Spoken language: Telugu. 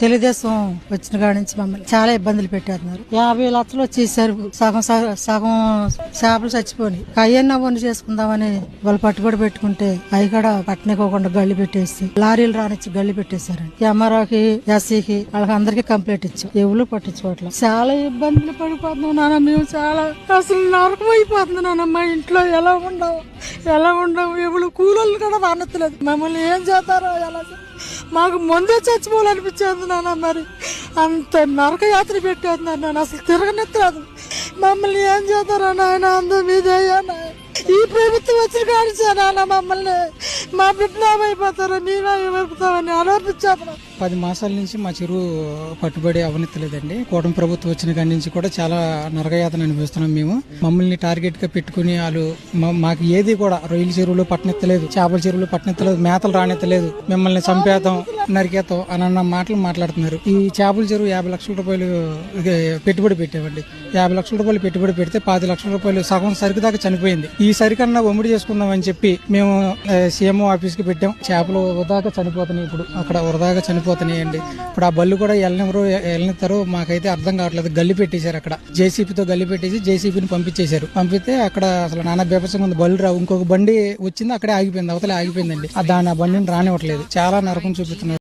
తెలుగుదేశం వచ్చిన కాడి నుంచి మమ్మల్ని చాలా ఇబ్బందులు పెట్టేస్తున్నారు. 50 లక్షలు వచ్చేసారు, సగం సగం చేపలు చచ్చిపోయి అయ్యన్న వండి చేసుకుందామని వాళ్ళు పట్టుబడి పెట్టుకుంటే అవి కూడా పట్టనికోకుండా గల్లి పెట్టేసి లారీలు రానిచ్చి గల్లి పెట్టేశారు. ఎంఆర్ఓకి ఎస్సీకి వాళ్ళకి అందరికి కంప్లైంట్ ఇచ్చాం, ఎవరు పట్టించుకోవట్లేదు. చాలా ఇబ్బందులు పడిపోతున్నాం నాన్న, మేము చాలా అసలు నరకం అయిపోతుంది నాన్న. మా ఇంట్లో ఎలా ఉండవు ఎవరు కూలీలు కూడా రానట్లేదు. మమ్మల్ని ఏం చేస్తారో ఎలా మాకు ముందే చచ్చిపోవాలనిపించేది నాన్న. మరి అంత నరక యాత్ర పెట్టేస్తున్నారు నాన్న, అసలు తిరగనెత్తలేదు. మమ్మల్ని ఏం చేస్తారో నాయన, అందరూ మీదయ్యా. ఈ ప్రభుత్వం వచ్చిన కాడిచానా మమ్మల్ని, మా బిడ్డలు ఏమైపోతారో మేమేమైపోతామని ఆలోచించాము. 10 మాసాల నుంచి మా చెరువు పట్టుబడి అవనెత్తలేదండి. కూటమి ప్రభుత్వం వచ్చిన కాడి నుంచి కూడా చాలా నరకయాతన అనిపిస్తున్నాం మేము. మమ్మల్ని టార్గెట్ గా పెట్టుకుని వాళ్ళు మాకు ఏది కూడా రొయ్యల చెరువులు పట్టనెత్తలేదు, చేపల చెరువులు పట్టనెత్తలేదు, మేతలు రానెత్తలేదు, మిమ్మల్ని చంపేతాం నరికేతాం అని అన్న మాటలు మాట్లాడుతున్నారు. ఈ చేపల చెరువు 50 లక్షల రూపాయలు పెట్టుబడి పెట్టామండి. 50 లక్షల రూపాయలు పెట్టుబడి పెడితే 10 లక్షల రూపాయలు సగం సరికి దాకా చనిపోయింది. ఈ సరికన్నా ఒమ్మిడి చేసుకుందాం అని చెప్పి మేము సీఎంఓ ఆఫీస్ కి పెట్టాం. చేపలు వృధాగా చనిపోతున్నాయి, ఇప్పుడు అక్కడ వృధాగా చనిపోతున్నాయండి. ఇప్పుడు ఆ బళ్ళు కూడా వెళ్ళనిస్తారో మాకైతే అర్థం కావట్లేదు. గల్లి పెట్టేశారు, అక్కడ జేసీబీతో గల్లి పెట్టేసి జేసీబీని పంపించేశారు. పంపితే అక్కడ అసలు నానా బీభత్సంగా ఉంది. బళ్ళు రావు, ఇంకొక బండి వచ్చింది అక్కడే ఆగిపోయింది, అవతలే ఆగిపోయిందండి. దాని ఆ బండిని రానివ్వట్లేదు, చాలా నరకం చూపిస్తున్నారు.